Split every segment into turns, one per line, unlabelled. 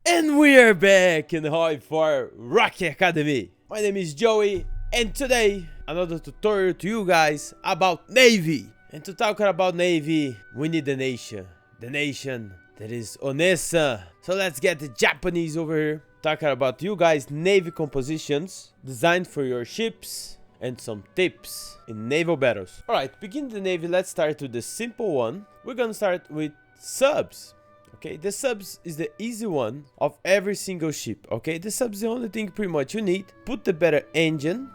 And we are back in HOI4 Rocky Academy. My name is Joey, and today another tutorial to you guys about Navy. And to talk about Navy, we need the nation that is Onesa. So let's get the Japanese over here. Talking about you guys Navy compositions designed for your ships and some tips in naval battles. Alright, begin the Navy. Let's start with the simple one. We're gonna start with subs. Okay, the subs is the easy one of every single ship. Okay, the subs is the only thing pretty much you need. Put the better engine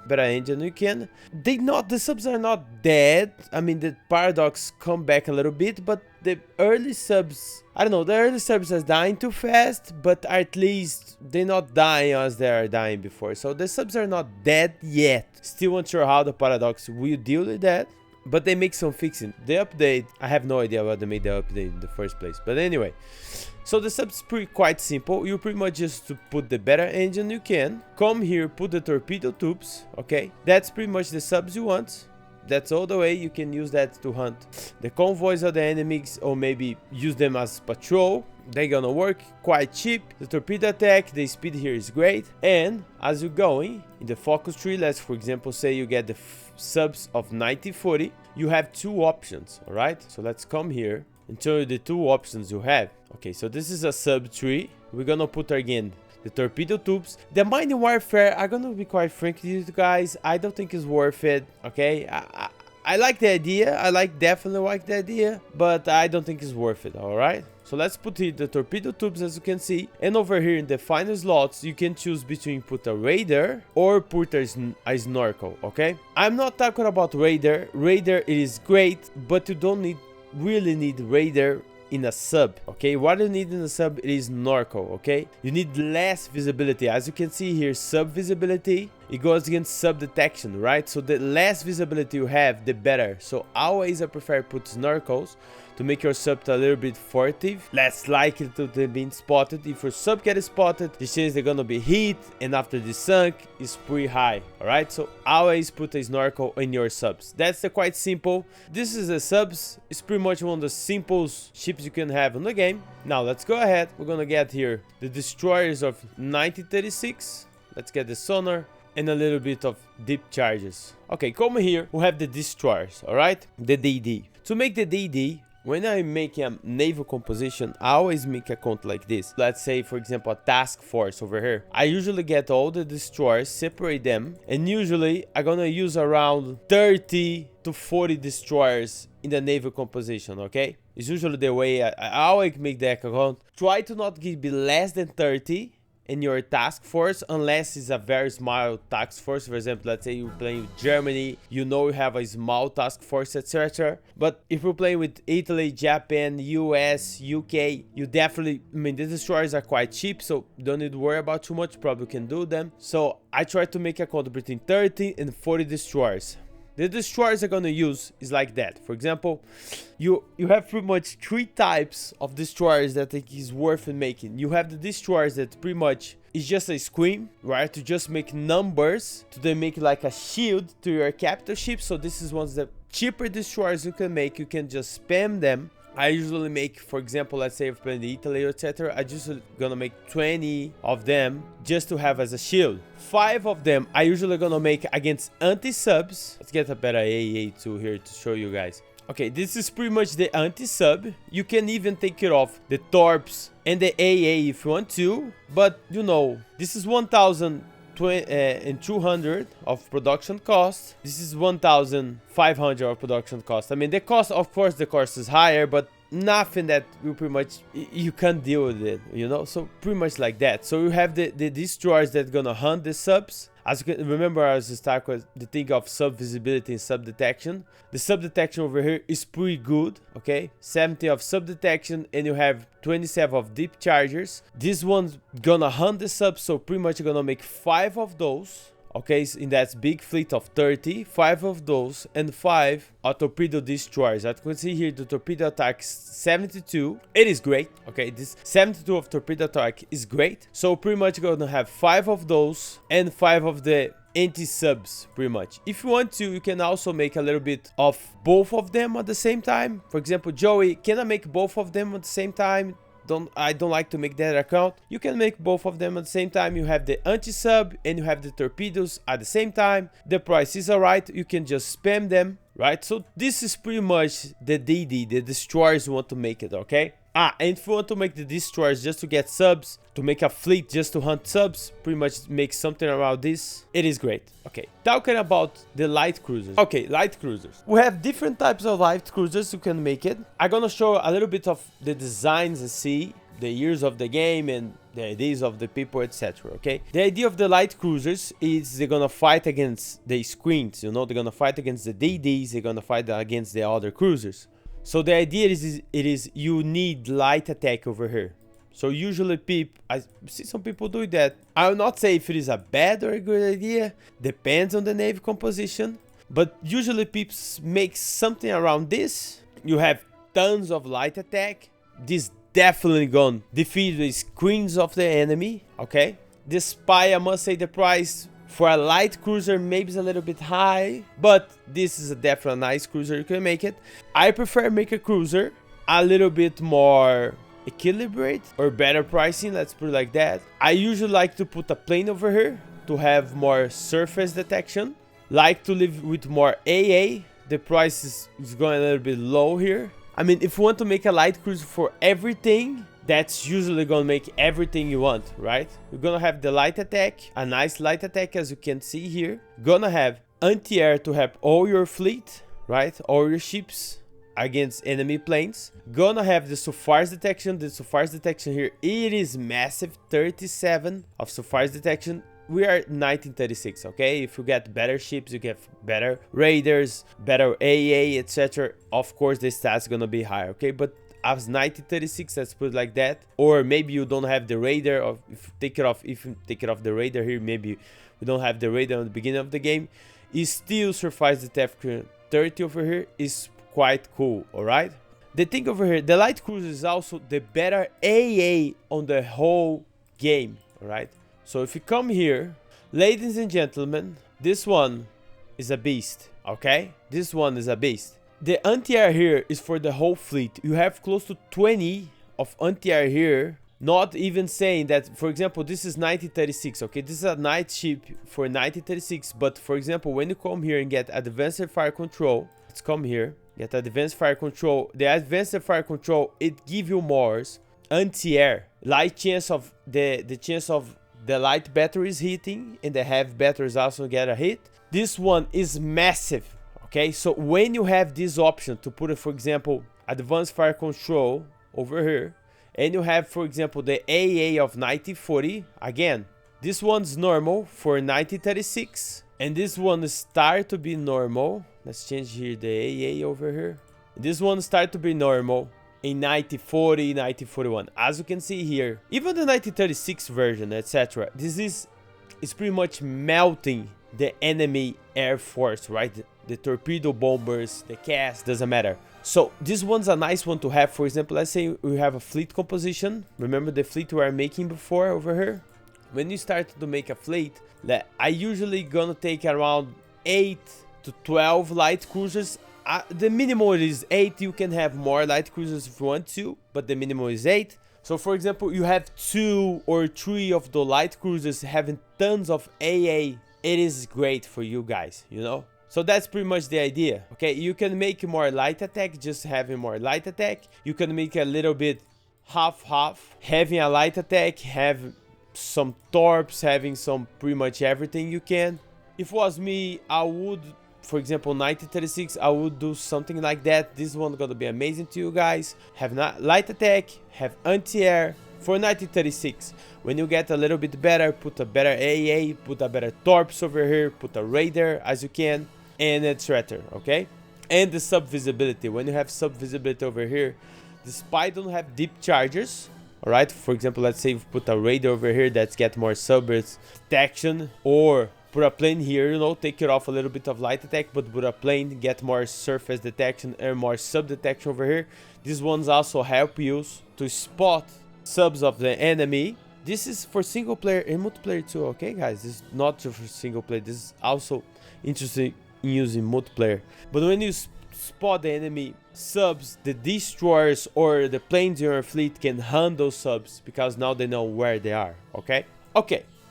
you can. The subs are not dead. I mean, the paradox come back a little bit, but the early subs, I don't know, the early subs are dying too fast, but at least they're not dying as they are dying before. So the subs are not dead yet. Still unsure how the paradox will deal with that. But they make some fixing. The update, I have no idea why they made the update in the first place. But anyway, so the sub's quite simple. You pretty much just to put the better engine you can. Come here, put the torpedo tubes. Okay, that's pretty much the subs you want. That's all the way. You can use that to hunt the convoys of the enemies, or maybe use them as patrol. They're gonna work quite cheap. The torpedo attack, the speed here is great. And as you're going in the focus tree, let's for example say you get the subs of 1940, you have two options. All right, so let's come here and show you the two options you have. Okay, so this is a sub tree. We're gonna put again the torpedo tubes. The mining warfare, I'm gonna be quite frank with you guys, I don't think it's worth it. Okay, I like the idea. Definitely like the idea, but I don't think it's worth it. All right, so let's put here the torpedo tubes, as you can see. And over here in the final slots, you can choose between put a radar or put a snorkel. Okay, I'm not talking about radar. Radar, it is great, but you don't really need radar in a sub. Okay, what you need in a sub is snorkel. Okay, you need less visibility. As you can see here, sub visibility, it goes against sub detection, right? So the less visibility you have, the better. So always I prefer put snorkels to make your sub a little bit furtive, less likely to be spotted. If your sub gets spotted, the chance they're gonna be hit and after the sunk is pretty high. All right, so always put a snorkel in your subs. That's quite simple. This is the subs. It's pretty much one of the simplest ships you can have in the game. Now let's go ahead. We're gonna get here the destroyers of 1936. Let's get the sonar and a little bit of deep charges. Okay, come here. We have the destroyers. All right, the DD. To make the DD, when I make a naval composition, I always make a count like this. Let's say, for example, a task force over here. I usually get all the destroyers, separate them, and usually I'm gonna use around 30 to 40 destroyers in the naval composition, okay? It's usually the way I always make the account. Try to not be less than 30 in your task force, unless it's a very small task force. For example, let's say you're playing with Germany, you know you have a small task force, etc. But if you're playing with Italy, Japan, US, UK, you definitely, I mean, the destroyers are quite cheap, so don't need to worry about too much, probably can do them. So I try to make a count between 30 and 40 destroyers. The destroyers I'm gonna use is like that. For example, you have pretty much three types of destroyers that I think is worth making. You have the destroyers that pretty much is just a scream, right? To just make numbers, to then make like a shield to your capital ship. So this is one of the cheaper destroyers you can make. You can just spam them. I usually make, for example, let's say if I'm playing Italy, etc. I just gonna make 20 of them just to have as a shield. 5 of them I usually gonna make against anti-subs. Let's get a better AA2 here to show you guys. Okay, this is pretty much the anti-sub. You can even take care of the torps and the AA if you want to, but you know, this is 1,200 of production cost. This is 1,500 of production cost. I mean, the cost, of course, the cost is higher, but nothing that you pretty much you can't deal with it, you know. So pretty much like that. So you have the destroyers that gonna hunt the subs. As you can remember, I was talking with the thing of sub visibility and sub detection. The sub detection over here is pretty good. Okay, 70 of sub detection, and you have 27 of deep chargers. This one's gonna hunt the subs, so pretty much you're gonna make 5 of those. Okay, so in that big fleet of 30, 5 of those, and 5 are torpedo destroyers. As you can see here, the torpedo attack 72. It is great. Okay, this 72 of torpedo attack is great. So pretty much you're gonna have 5 of those and 5 of the anti-subs, pretty much. If you want to, you can also make a little bit of both of them at the same time. For example, Joey, can I make both of them at the same time? I don't like to make that account. You can make both of them at the same time. You have the anti-sub and you have the torpedoes at the same time. The price is alright. You can just spam them, right? So this is pretty much the DD, the destroyers you want to make it, okay? And if you want to make the destroyers just to get subs, to make a fleet just to hunt subs, pretty much make something around this, it is great. Okay, talking about the light cruisers. Okay, light cruisers. We have different types of light cruisers you can make it. I'm gonna show a little bit of the designs and see the years of the game and the ideas of the people, etc. Okay, the idea of the light cruisers is they're gonna fight against the screens, you know, they're gonna fight against the DDs, they're gonna fight against the other cruisers. So the idea is you need light attack over here. So usually I see some people do that. I will not say if it is a bad or a good idea. Depends on the navy composition. But usually people make something around this. You have tons of light attack. This definitely gonna defeat the screens of the enemy. Okay. The spy, I must say the price for a light cruiser maybe is a little bit high, but this is a definitely nice cruiser. You can make it. I prefer make a cruiser a little bit more equilibrated or better pricing, let's put it like that. I usually like to put a plane over here to have more surface detection. Like to live with more AA. The price is going a little bit low here. I mean, if you want to make a light cruiser for everything, that's usually gonna make everything you want, right? You're gonna have the light attack, a nice light attack as you can see here. Gonna have anti-air to have all your fleet, right? All your ships against enemy planes. Gonna have the SOFAR's detection. The SOFAR's detection here, it is massive, 37 of SOFAR's detection. We are 1936, okay? If you get better ships, you get better raiders, better AA, etc. Of course, the stats gonna be higher, okay? But as 1936, let's put it like that. Or maybe you don't have the radar, or if you take it off the radar here, maybe we don't have the radar at the beginning of the game. It still survives the detection 30 over here. Is quite cool, alright? The thing over here, the light cruiser is also the better AA on the whole game, alright? So if you come here, ladies and gentlemen, this one is a beast, okay? This one is a beast. The anti-air here is for the whole fleet. You have close to 20 of anti-air here. Not even saying that, for example, this is 1936, okay? This is a night ship for 1936. But, for example, when you come here and get advanced fire control, let's come here, get advanced fire control. The advanced fire control, it gives you more anti-air. Light chance of the chance of the light batteries hitting, and the heavy batteries also get a hit. This one is massive. Okay, so when you have this option to put it, for example, advanced fire control over here, and you have, for example, the AA of 1940, again, this one's normal for 1936, and this one start to be normal. Let's change here the AA over here. This one start to be normal in 1940, 1941. As you can see here, even the 1936 version, etc. This is pretty much melting the enemy air force, right? The torpedo bombers, the cast, doesn't matter. So this one's a nice one to have. For example, let's say we have a fleet composition. Remember the fleet we were making before over here? When you start to make a fleet, I usually gonna take around 8 to 12 light cruisers. The minimum is 8. You can have more light cruisers if you want to, but the minimum is 8. So for example, you have 2 or 3 of the light cruisers having tons of AA. It is great for you guys, you know? So that's pretty much the idea, okay? You can make more light attack, just having more light attack. You can make a little bit half-half, having a light attack, have some torps, having some pretty much everything you can. If it was me, I would, for example, 1936, I would do something like that. This one gonna be amazing to you guys. Have light attack, have anti-air for 1936. When you get a little bit better, put a better AA, put a better torps over here, put a radar as you can, and etc. Okay? And the sub visibility. When you have sub visibility over here, the spy don't have deep chargers. Alright, for example, let's say we put a radar over here that's get more sub detection, or put a plane here, you know, take it off a little bit of light attack, but put a plane, get more surface detection and more sub detection over here. These ones also help you to spot subs of the enemy. This is for single player and multiplayer too, okay guys? This is not just for single player, this is also interesting in using multiplayer. But when you spot the enemy subs, the destroyers or the planes in your fleet can hunt those subs because now they know where they are. Okay,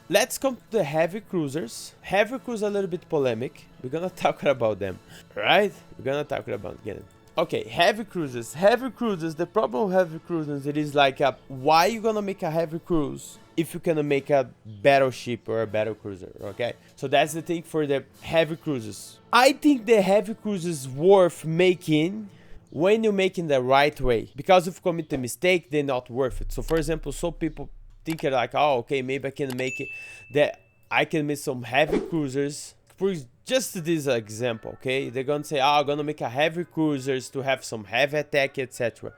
let's come to the heavy cruisers. Heavy cruisers are a little bit polemic. We're gonna talk about them, right? We're gonna talk about again. Okay, heavy cruisers. The problem with heavy cruisers, it is like, why you gonna make a heavy cruise if you can make a battleship or a battle cruiser? Okay, so that's the thing for the heavy cruisers. I think the heavy cruisers worth making when you make in the right way, because if you commit a mistake, they're not worth it. So for example, some people think like, oh, okay, maybe I can make it that I can make some heavy cruisers. For just this example, okay, they're gonna say, oh, I'm gonna make a heavy cruisers to have some heavy attack, etc.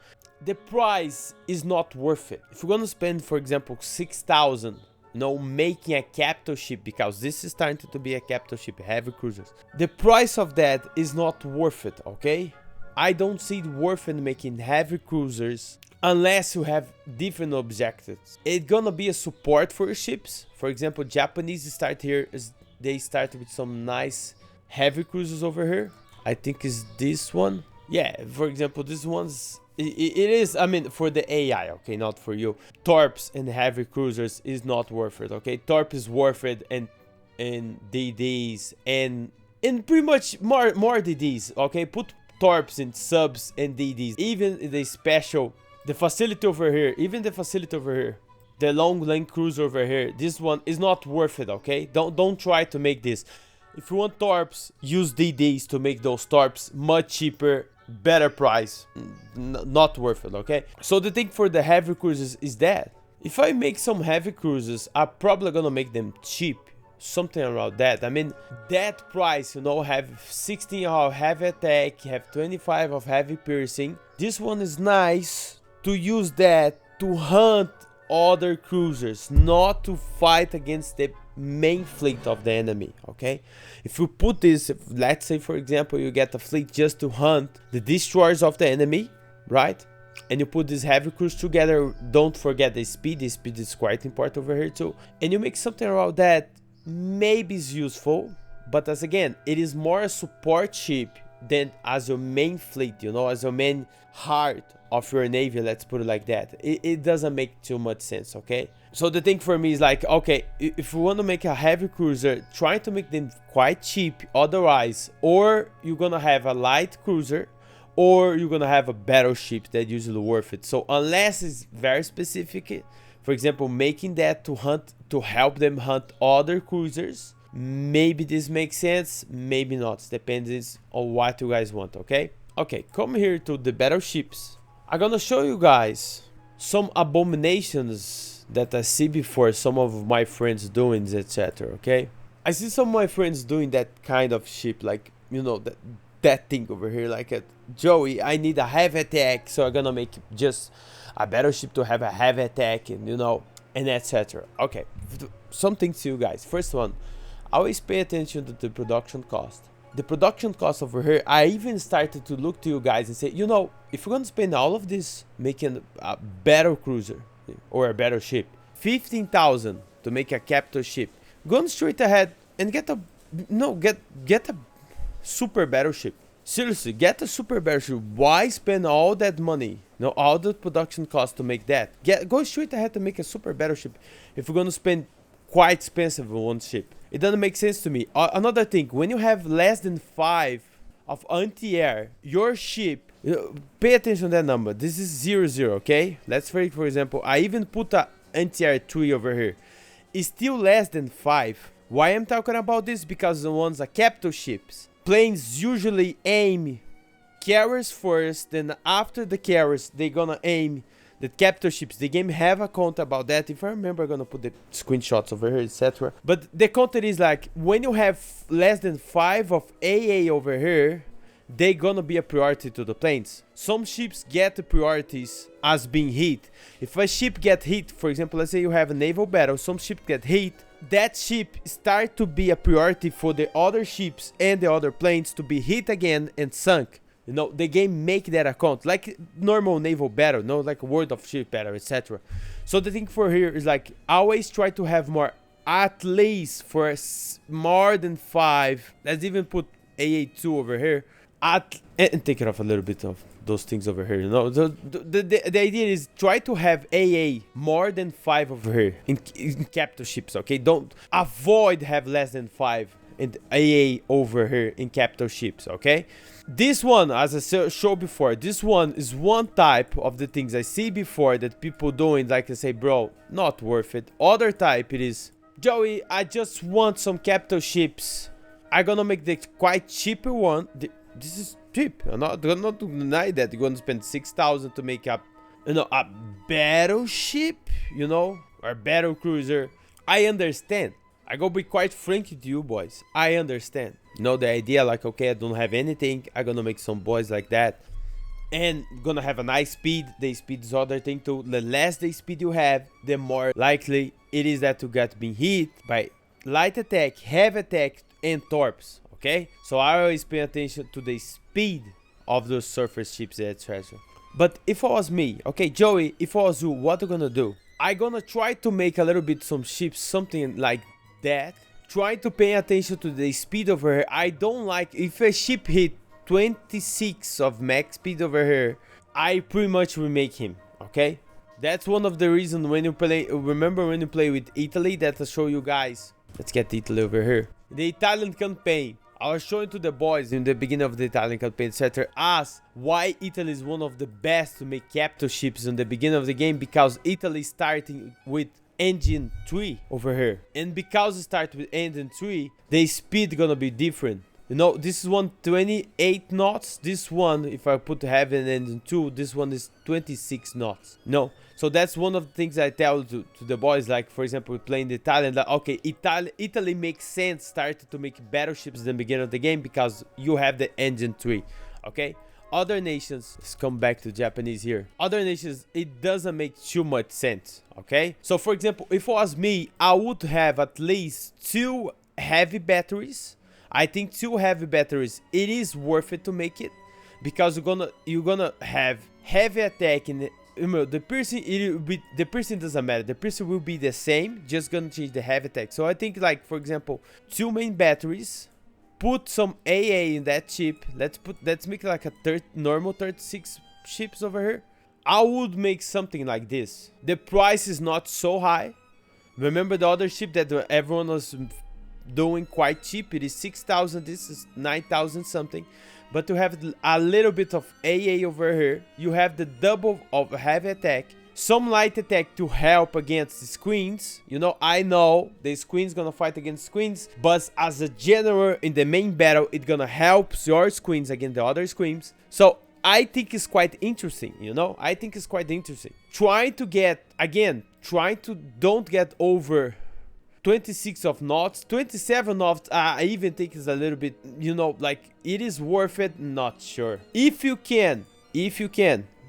The price is not worth it. If you're gonna spend, for example, 6,000, making a capital ship, because this is starting to be a capital ship, heavy cruisers, the price of that is not worth it. Okay, I don't see it worth it making heavy cruisers unless you have different objectives. It's gonna be a support for your ships. For example, Japanese start here is they start with some nice heavy cruisers over here. I think is this one. Yeah, for example, this one's it is, I mean, for the AI, okay, not for you. Torps and heavy cruisers is not worth it. Okay, Torp is worth it, and DDs and pretty much more DDs. Okay, put Torps in subs and DDs. Even the special, the facility over here, the long lane cruise over here, this one is not worth it. Okay, don't try to make this. If you want Torps, use DDs to make those Torps much cheaper, better price. Not worth it. Okay, so the thing for the heavy cruisers is that if I make some heavy cruisers, I'm probably gonna make them cheap, something around that. I mean, that price, have 16 of heavy attack, have 25 of heavy piercing. This one is nice to use that to hunt other cruisers, not to fight against the main fleet of the enemy. Okay, if you put this, let's say for example you get a fleet just to hunt the destroyers of the enemy, right, and you put this heavy cruise together, don't forget the speed is quite important over here too, and you make something around that, maybe is useful, but as again, it is more a support ship than as your main fleet, as your main heart of your navy, let's put it like that. It doesn't make too much sense. Okay, so the thing for me is like, okay, if you want to make a heavy cruiser, try to make them quite cheap, otherwise, or you're gonna have a light cruiser, or you're gonna have a battleship that usually worth it. So unless it's very specific, for example, making that to help them hunt other cruisers, maybe this makes sense, maybe not, depends on what you guys want. Okay, come here to the battleships. I'm gonna show you guys some abominations that I see before some of my friends doing, etc. Okay, I see some of my friends doing that kind of ship, like that thing over here, like Joey, I need a heavy attack, so I'm gonna make just a battleship to have a heavy attack, and and etc. Okay, some things to you guys. First one, always pay attention to the production cost. The production cost over here, I even started to look to you guys and say, if you're gonna spend all of this making a battle cruiser or a battleship, 15,000 to make a capital ship, go straight ahead and get a super battleship. Seriously, get a super battleship. Why spend all that money, all the production cost to make that? Go straight ahead to make a super battleship if you're gonna spend quite expensive on one ship. It doesn't make sense to me. Another thing, when you have less than 5 of anti-air, your ship, pay attention to that number. This is 0, okay? Let's say, for example, I even put a anti-air 3 over here. It's still less than 5. Why I'm talking about this? Because the ones are capital ships. Planes usually aim carriers first, then after the carriers, they're gonna aim the capital ships. The game have a count about that. If I remember, I'm gonna put the screenshots over here, etc. But the content is like, when you have less than 5 of AA over here, they gonna be a priority to the planes. Some ships get the priorities as being hit. If a ship get hit, for example, let's say you have a naval battle, some ships get hit, that ship start to be a priority for the other ships and the other planes to be hit again and sunk. The game make that account like normal naval battle, like World of Ship battle, etc. So the thing for here is like, always try to have more, at least for more than 5. Let's even put AA2 over here. And take it off a little bit of those things over here, you know. The idea is try to have AA more than 5 over here in capital ships, okay? Don't avoid have less than 5 and AA over here in capital ships, okay? This one, as I showed before, this one is one type of the things I see before that people doing, like I say, bro, not worth it. Other type, it is, Joey, I just want some capital ships. I'm gonna make the quite cheaper one. This is cheap. I'm not deny that you're gonna spend 6,000 to make up, you know, a battleship, you know, or battlecruiser. I understand. I go be quite frank with you boys. I understand. You know, the idea like, okay, I don't have anything. I'm gonna make some boys like that, and gonna have a nice speed. The speed is other thing too. The less the speed you have, the more likely it is that you get being hit by light attack, heavy attack, and torps. Okay, so I always pay attention to the speed of those surface ships, etc. But if it was me, okay, Joey, if it was you, what you gonna do? I gonna try to make a little bit some ships, something like that. Try to pay attention to the speed over here. I don't like if a ship hit 26 of max speed over here, I pretty much remake him. Okay, that's one of the reasons when you play. Remember when you play with Italy that I show you guys. Let's get Italy over here. The Italian campaign. I was showing to the boys in the beginning of the Italian campaign, etc. as why Italy is one of the best to make capital ships in the beginning of the game, because Italy is starting with engine 3 over here, and because it starts with engine 3, the speed gonna be different. You know, this is 128 knots. This one, if I put heavy and engine 2, this one is 26 knots. No, so that's one of the things I tell to the boys. Like for example, playing the Italian, like, okay, Italy makes sense started to make battleships in the beginning of the game because you have the engine 3. Okay, other nations, let's come back to Japanese here. Other nations, it doesn't make too much sense. Okay, so for example, if it was me, I would have at least 2 heavy batteries. I think 2 heavy batteries, it is worth it to make it, because you're gonna have heavy attack in the piercing. The piercing doesn't matter. The piercing will be the same, just gonna change the heavy attack. So I think, like for example, 2 main batteries, put some AA in that ship. Let's make like a normal 36 ships over here. I would make something like this. The price is not so high. Remember the other ship that everyone was doing quite cheap, it is 6,000, this is 9,000 something. But to have a little bit of AA over here, you have the double of heavy attack, some light attack to help against the screens. You know, I know the screens gonna fight against screens, but as a general in the main battle, it's gonna help your screens against the other screens. So I think it's quite interesting, you know, I think it's quite interesting. Try to get, again, try to don't get over 26 of knots, 27 knots. I even think is a little bit, you know, like it is worth it. Not sure. If you can,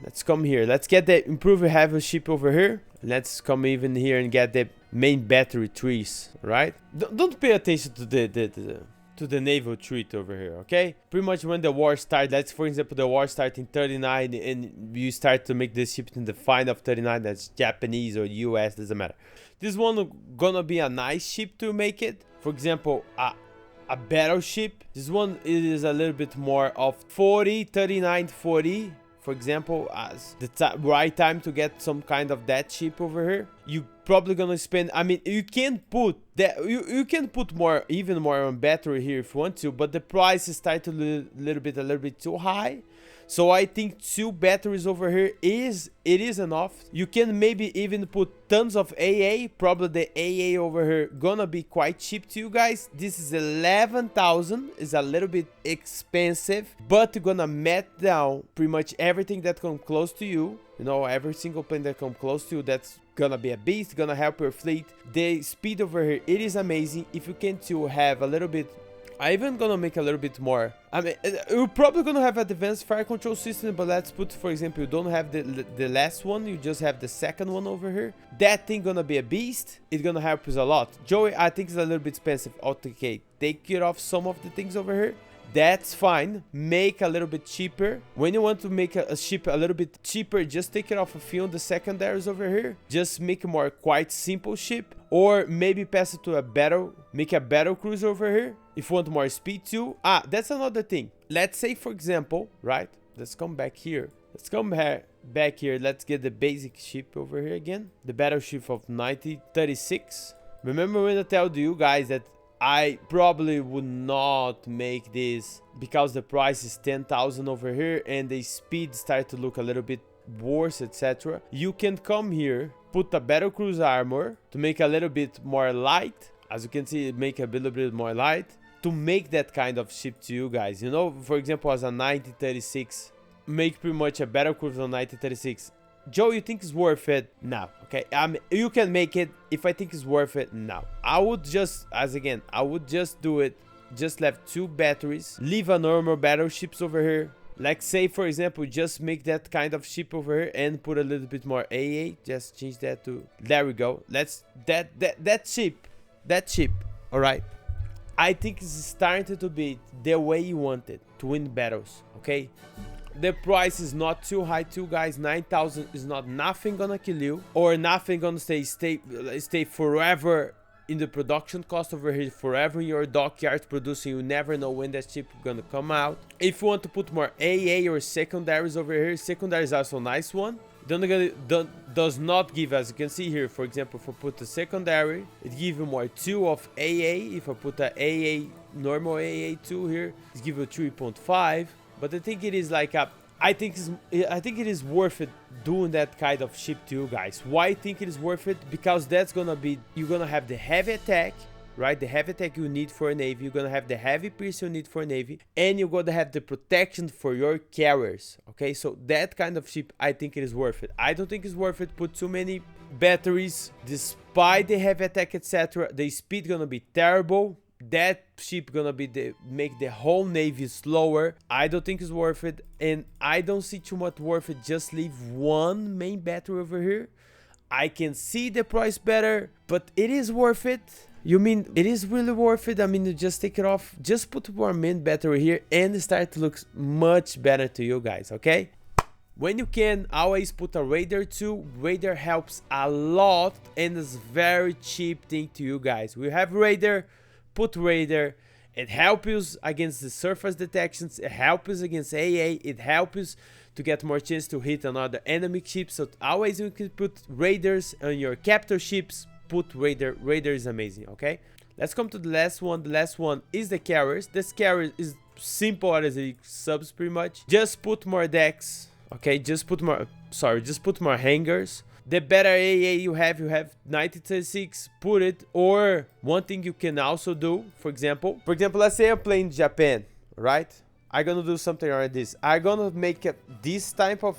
let's come here. Let's get the improved heavy ship over here. Let's come even here and get the main battery trees, right? Don't pay attention to the naval treat over here, okay? Pretty much when the war starts, let's for example the war starts in 39 and you start to make this ship in the fine of 39, that's Japanese or US, doesn't matter. This one gonna be a nice ship to make it. For example, a battleship. This one is a little bit more of 40, 39, 40. For example, as the right time to get some kind of that ship over here. You probably gonna spend, I mean, you can put that, you can put more, even more on battery here if you want to, but the price is starting a little bit too high. So I think 2 batteries over here is enough. You can maybe even put tons of AA. Probably the AA over here gonna be quite cheap to you guys. This is 11,000. Is a little bit expensive, but you're gonna met down pretty much everything that comes close to you. You know, every single plane that comes close to you, that's gonna be a beast, gonna help your fleet. The speed over here, it is amazing. If you can to have a little bit, I even gonna make a little bit more. I mean, you're probably gonna have advanced fire control system, but let's put, for example, you don't have the last one, you just have the second one over here. That thing gonna be a beast. It's gonna help us a lot. Joey, I think it's a little bit expensive. Okay, take care of some of the things over here. That's fine. Make a little bit cheaper. When you want to make a ship a little bit cheaper, just take it off a few of the secondaries over here. Just make a more quite simple ship, or maybe pass it to a battle, make a battle cruiser over here. If you want more speed too. That's another thing. Let's say, for example, right? Let's come back here. Back here. Let's get the basic ship over here again. The battleship of 1936. Remember when I told you guys that I probably would not make this because the price is 10,000 over here and the speed start to look a little bit worse, etc. You can come here, put a battlecruiser armor to make a little bit more light. As you can see, make a little bit more light to make that kind of ship to you guys. You know, for example, as a 1936, make pretty much a battlecruiser on 1936. Joe, you think it's worth it? No. Okay, you can make it. If I think it's worth it, no. I would just, I would just do it. Just left 2 batteries. Leave a normal battleships over here. Like say, for example, just make that kind of ship over here and put a little bit more AA. Just change that to, there we go. Let's, that ship, all right. I think it's starting to be the way you want it to win battles, okay? The price is not too high too, guys. 9,000 is not nothing gonna kill you or nothing gonna stay forever in the production cost over here, forever in your dockyard producing. You never know when that ship is gonna come out. If you want to put more AA or secondaries over here, secondary is also a nice one. Does not give, as you can see here, for example, if I put a secondary, it gives you more 2 of AA. If I put a AA, normal AA 2 here, it gives you 3.5. But I think it is like a, I think it is worth it doing that kind of ship to you guys. Why I think it is worth it? Because that's gonna be, you're gonna have the heavy attack, right? The heavy attack you need for a navy. You're gonna have the heavy pierce you need for a navy, and you're gonna have the protection for your carriers. Okay, so that kind of ship, I think it is worth it. I don't think it's worth it. Put too many batteries, despite the heavy attack, etc. The speed gonna be terrible. That ship gonna be make the whole navy slower. I don't think it's worth it, and I don't see too much worth it. Just leave 1 main battery over here. I can see the price better, but it is worth it. You mean it is really worth it? I mean, you just take it off, just put one main battery here and start to look much better to you guys, okay? When you can, always put a radar too. Radar helps a lot and is very cheap thing to you guys. We have radar. Put radar. It helps you against the surface detections. It helps you against AA. It helps you to get more chance to hit another enemy ship. So always you can put radars on your captor ships. Put radar. Radar is amazing, okay? Let's come to the last one. The last one is the carriers. This carrier is simple as a subs pretty much. Just put more decks, okay? Just put more hangars. The better AA you have 1936, put it. Or one thing you can also do, for example, let's say I'm playing Japan, right? I'm gonna do something like this. I'm gonna make this type of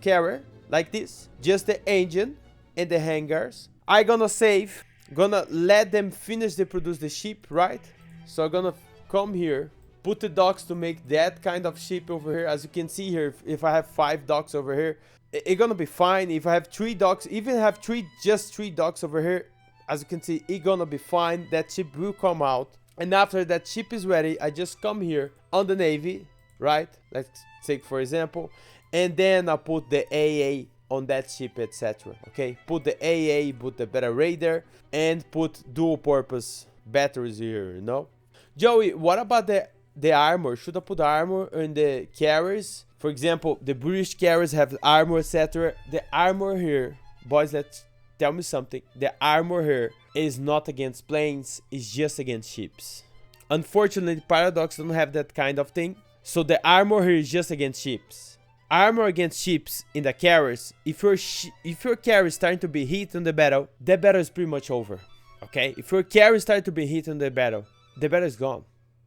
carrier like this, just the engine and the hangars. I'm gonna save, gonna let them finish to produce the ship, right? So I'm gonna come here, put the docks to make that kind of ship over here. As you can see here, if I have 5 docks over here, it's gonna be fine. If I have 3 docks, even have just 3 docks over here, as you can see, it's gonna be fine. That ship will come out, and after that ship is ready, I just come here on the navy, right? Let's take for example, and then I put the AA on that ship, etc. Okay, put the AA, put the better radar, and put dual purpose batteries here, you know. Joey, what about the armor? Should I put armor in the carriers? For example, the British carriers have armor, etc. The armor here, boys, let's tell me something. The armor here is not against planes, it's just against ships. Unfortunately, Paradox don't have that kind of thing. So the armor here is just against ships. Armor against ships in the carriers. If your carrier is starting to be hit in the battle is pretty much over. Okay? If your carrier starting to be hit in the battle is gone.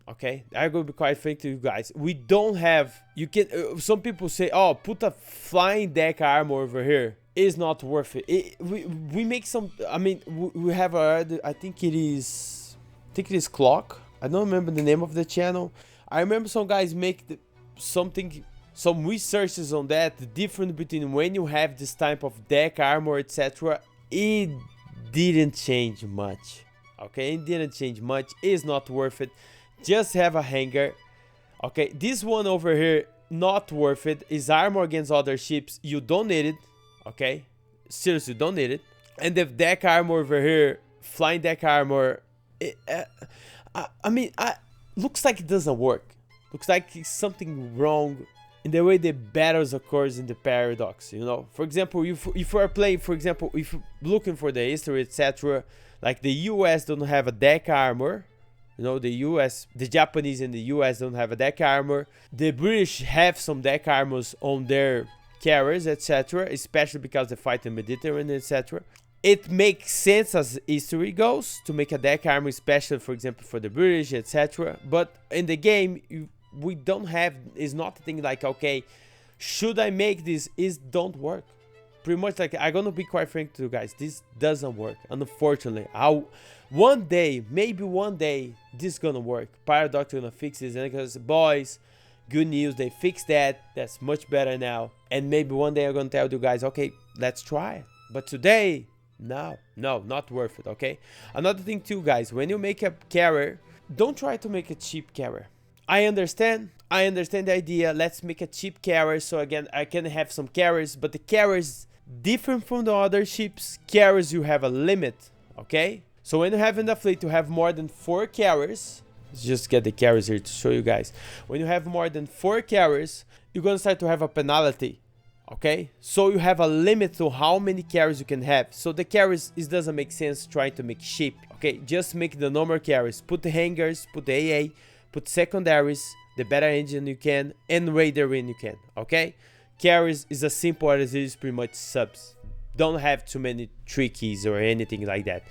Okay, I'm gonna be quite frank to you guys. We don't have, you can, some people say, oh, put a flying deck armor over here. It's not worth it. We make some, I mean, we have a, I think it is Clock. I don't remember the name of the channel. I remember some guys make some researches on that, the difference between when you have this type of deck armor, etc. It didn't change much. Okay, it didn't change much. It's not worth it. Just have a hangar. Okay, this one over here, not worth it. Is armor against other ships. You don't need it. Okay, seriously, don't need it. And the deck armor over here, flying deck armor. I mean, looks like it doesn't work. Looks like it's something wrong in the way the battles occurs in the paradox, you know. For example, if you are playing, for example, if you're looking for the history, etc., like the US don't have a deck armor, you know, the Japanese and the US don't have a deck armor. The British have some deck armors on their carriers, etc., especially because they fight in the Mediterranean, etc. It makes sense as history goes to make a deck armor, especially, for example, for the British, etc. But in the game, we don't have, it's not a thing like, okay, should I make this? It don't work. Pretty much, like, I'm gonna be quite frank to you guys, this doesn't work, unfortunately. One day, maybe one day, this is gonna work. Paradox gonna fix this, and because, boys, good news, they fixed that. That's much better now. And maybe one day I'm gonna tell you guys, okay, let's try it. But today, no, not worth it, okay? Another thing too, guys, when you make a carrier, don't try to make a cheap carrier. I understand the idea. Let's make a cheap carrier, so again, I can have some carriers, but the carriers, different from the other ships, carriers, you have a limit, okay? So when you have in the fleet, you have more than 4 carriers. Let's just get the carriers here to show you guys. When you have more than 4 carriers, you're gonna start to have a penalty, okay? So you have a limit to how many carriers you can have. So the carriers, it doesn't make sense trying to make ship, okay? Just make the normal carriers. Put the hangars, put the AA, put secondaries, the better engine you can, and radar when you can, okay? Carriers is as simple as it is, pretty much subs. Don't have too many trickies or anything like that.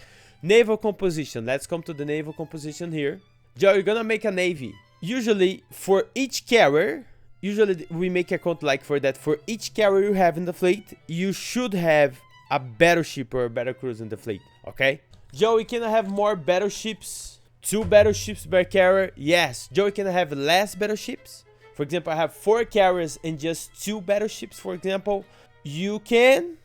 Naval composition. Let's come to the naval composition here. Joe, you're gonna make a navy. Usually, for each carrier, usually we make a count like for that. For each carrier you have in the fleet, you should have a battleship or a battlecruiser in the fleet, okay? Joey, can I have more battleships? 2 battleships per carrier? Yes. Joey, can I have less battleships? For example, I have 4 carriers and just 2 battleships, for example. You can,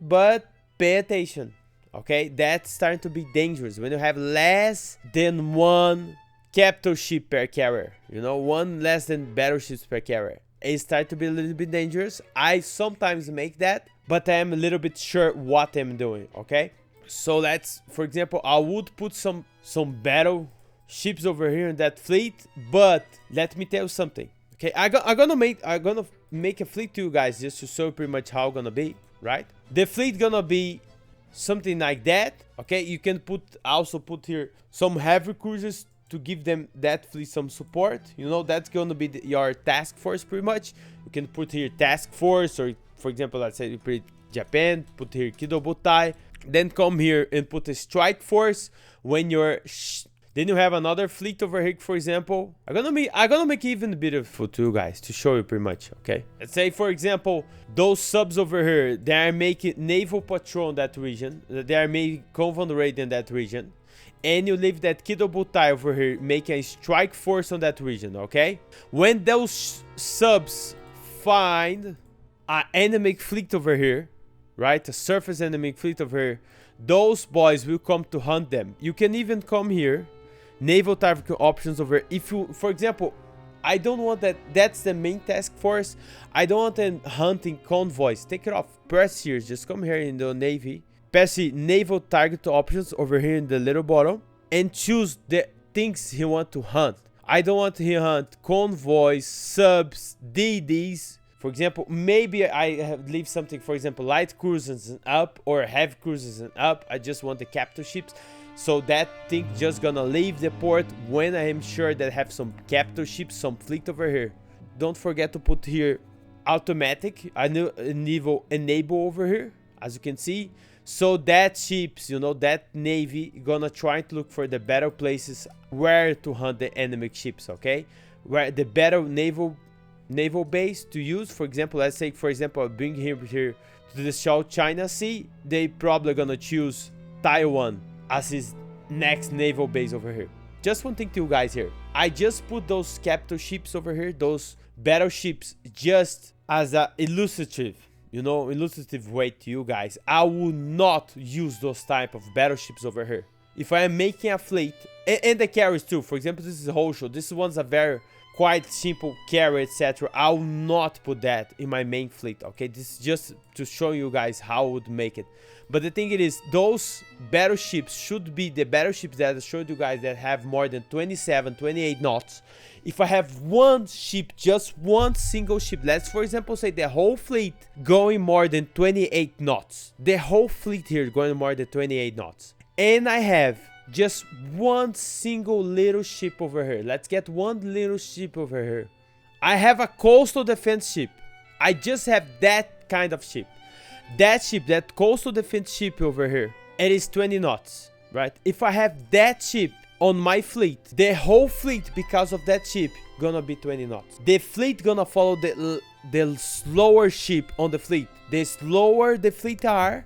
but pay attention, okay? That's starting to be dangerous when you have less than 1 capital ship per carrier, you know, 1 less than battleships per carrier. It starts to be a little bit dangerous. I sometimes make that, but I am a little bit sure what I'm doing, okay? So let's, for example, I would put some battle ships over here in that fleet, but let me tell you something, okay? I'm gonna make a fleet to you guys just to show pretty much how it's gonna be, right? The fleet gonna be something like that, okay? You can also put here some heavy cruisers to give them that fleet some support, you know. That's gonna be your task force pretty much. You can put here task force, or for example, let's say you put Japan, put here Kido Butai, then come here and put a strike force when you're then you have another fleet over here, for example. I'm gonna make even beautiful to you guys to show you pretty much, okay? Let's say, for example, those subs over here, they are making naval patrol in that region, they are making convoy raid in that region, and you leave that Kido Butai over here making a strike force on that region, okay? When those subs find an enemy fleet over here, right, a surface enemy fleet over here, those boys will come to hunt them. You can even come here, naval target options over here. If you, for example, I don't want that's the main task force, I don't want them hunting convoys. Take it off, press here, just come here in the navy, press the naval target options over here in the little bottom, and choose the things he want to hunt. I don't want him hunt convoys, subs, DDs. For example, maybe I leave something, for example, light cruisers and up, or heavy cruisers and up. I just want the capital ships. So that thing just gonna leave the port when I am sure that I have some capital ships, some fleet over here. Don't forget to put here automatic, enable over here, as you can see. So that ships, you know, that navy gonna try to look for the better places where to hunt the enemy ships, okay? Where the better naval base to use. For example, let's say, for example, I bring him here to the South China Sea. They probably gonna choose Taiwan as his next naval base over here. Just one thing to you guys here. I just put those capital ships over here, those battleships, just as a illustrative, you know, illustrative way to you guys. I will not use those type of battleships over here. If I am making a fleet, and the carriers too. For example, this is a whole show. This one's a very quite simple carry, etc. I will not put that in my main fleet, okay? This is just to show you guys how I would make it. But the thing it is, those battleships should be the battleships that I showed you guys that have more than 27, 28 knots. If I have one ship, just one single ship, let's for example say the whole fleet going more than 28 knots. The whole fleet here going more than 28 knots. And I have just one single little ship over here. Let's get one little ship over here. I have a coastal defense ship. I just have that kind of ship. That ship, that coastal defense ship over here, it is 20 knots, right? If I have that ship on my fleet, the whole fleet, because of that ship, gonna be 20 knots. The fleet gonna follow the slower ship on the fleet. The slower the fleet are,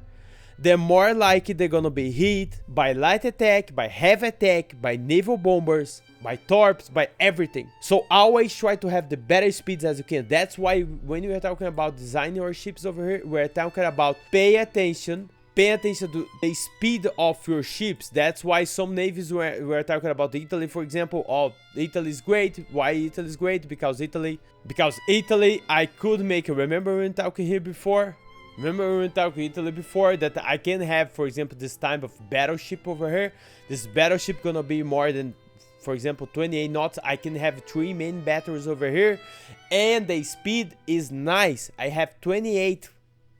the more likely they're gonna be hit by light attack, by heavy attack, by naval bombers, by torps, by everything. So always try to have the better speeds as you can. That's why when we are talking about designing our ships over here, we're talking about pay attention to the speed of your ships. That's why some navies we're talking about Italy, for example. Oh, Italy is great. Why Italy is great? Because Italy I could make it. Remember we were talking here before? Remember we were talking Italy before that I can have, for example, this type of battleship over here. This battleship gonna be more than, for example, 28 knots. I can have 3 main batteries over here, and the speed is nice. I have 28,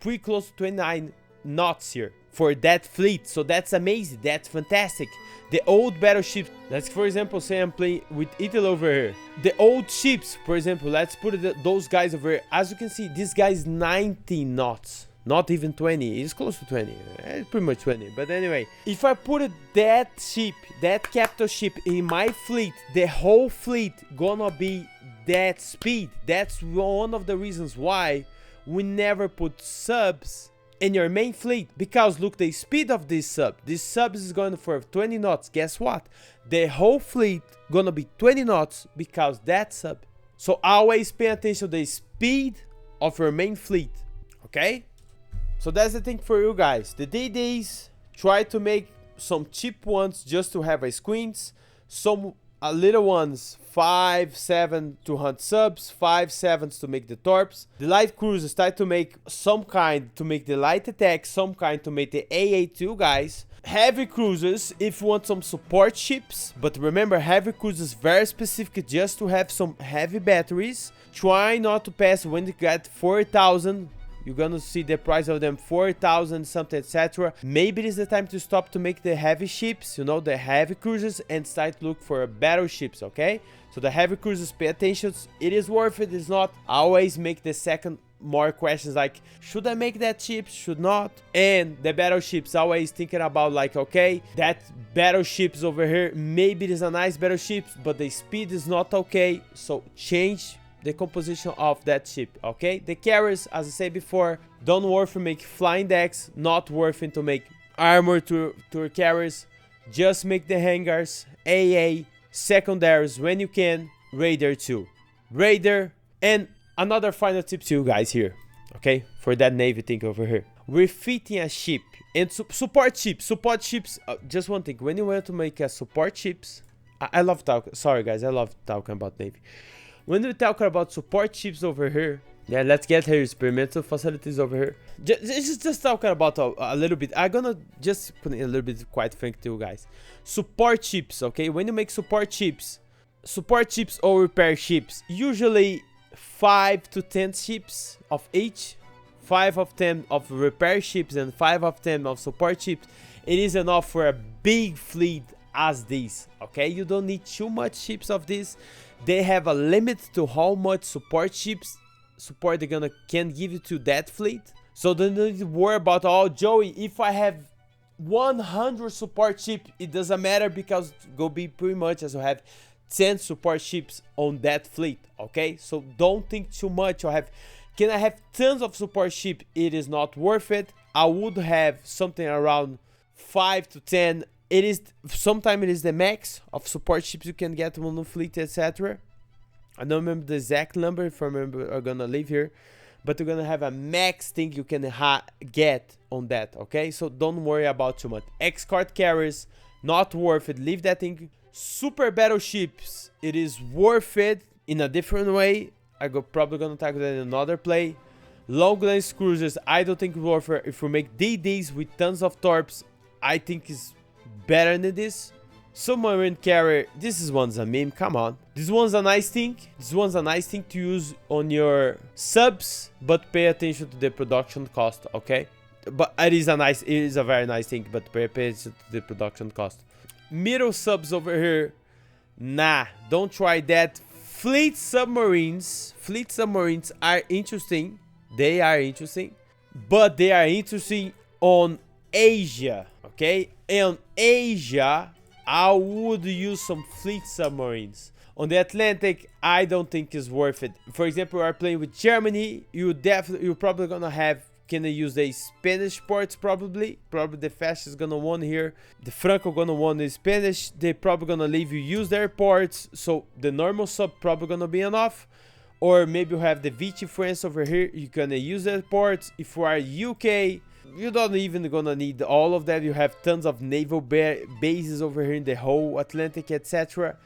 pretty close to 29 knots here for that fleet. So that's amazing. That's fantastic. The old battleships, let's for example say I'm playing with Italy over here. The old ships, for example, let's put those guys over here. As you can see, this guy is 19 knots. Not even 20. It's close to 20. It's pretty much 20. But anyway, if I put that ship, that capital ship in my fleet, the whole fleet gonna be that speed. That's one of the reasons why we never put subs in your main fleet, because look the speed of this sub. This sub is going for 20 knots. Guess what? The whole fleet gonna be 20 knots because that sub. So always pay attention to the speed of your main fleet, okay? So that's the thing for you guys. The DDs, try to make some cheap ones just to have a screens. Some little ones, 5, 7 to hunt subs, 5, 7s to make the torps. The light cruisers, try to make some kind to make the light attack, some kind to make the AA2 guys. Heavy cruisers, if you want some support ships, but remember heavy cruisers very specific just to have some heavy batteries. Try not to pass when you get 4,000. You're gonna see the price of them 4,000 something, etc. Maybe it is the time to stop to make the heavy ships, you know, the heavy cruisers, and start to look for battleships, okay? So the heavy cruisers, pay attention. It is worth it, it's not. Always make the second more questions like, should I make that ship, should not? And the battleships, always thinking about like, okay, that battleships over here, maybe it is a nice battleship, but the speed is not okay, so change the composition of that ship, okay? The carriers, as I said before, don't worth to make flying decks, not worth it to make armor to carriers. Just make the hangars, AA, secondaries when you can, radar too. Radar, and another final tip to you guys here, okay? For that navy thing over here. Refitting a ship and support ships. Just one thing, when you want to make a support ships, I love talking, sorry guys, I love talking about navy. When we talk about support ships over here, yeah, let's get here experimental facilities over here. Just talking about a little bit. I'm gonna just put in a little bit quite frank to you guys. Support ships, okay? When you make support ships or repair ships, usually 5 to 10 ships of each, 5 of them of repair ships and 5 of them of support ships. It is enough for a big fleet as this, okay? You don't need too much ships of this. They have a limit to how much support they can give you to that fleet. So don't need to worry about, oh Joey, if I have 100 support ships, it doesn't matter because it will be pretty much as you have 10 support ships on that fleet, okay? So don't think too much. Can I have tons of support ships? It is not worth it. I would have something around 5 to 10. Sometimes it is the max of support ships you can get on the fleet, etc. I don't remember the exact number. If I remember, I'm gonna leave here, but you're gonna have a max thing you can get on that, okay? So don't worry about too much. Escort carriers, not worth it. Leave that thing. Super battleships, it is worth it in a different way. Probably gonna tackle that in another play. Long range cruisers, I don't think warfare. If we make DDs with tons of torps, I think is better than this. Submarine carrier, one's a meme, come on. This one's a nice thing. This one's a nice thing to use on your subs, but pay attention to the production cost, okay? But it is a very nice thing, but pay attention to the production cost. Middle subs over here, nah, don't try that. Fleet submarines are interesting. They are interesting, but they are interesting on Asia, okay? And Asia, I would use some fleet submarines. On the Atlantic, I don't think it's worth it. For example, you are playing with Germany, you're probably gonna have, can use the Spanish ports probably the fastest gonna win here. The Franco gonna win the Spanish. They probably gonna leave you use their ports, so the normal sub probably gonna be enough. Or maybe you have the Vichy France over here, you're gonna use their ports. If you are UK, you don't even gonna need all of that. You have tons of naval bases over here in the whole Atlantic, etc.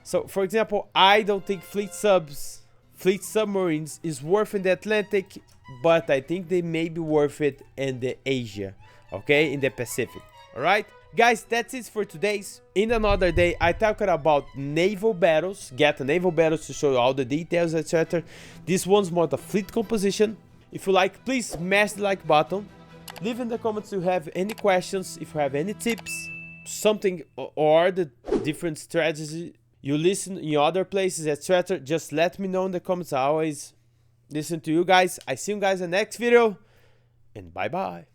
So for example, I don't think fleet submarines is worth in the Atlantic, but I think they may be worth it in the Asia, okay, in the Pacific. All right, guys, that's it for today's. In another day, I talked about naval battles, get the naval battles to show you all the details, etc. This one's more the fleet composition. If you like, please smash the like button. Leave in the comments if you have any questions, if you have any tips, something, or the different strategies you listen in other places, etc. Just let me know in the comments. I always listen to you guys. I see you guys in the next video, and bye bye.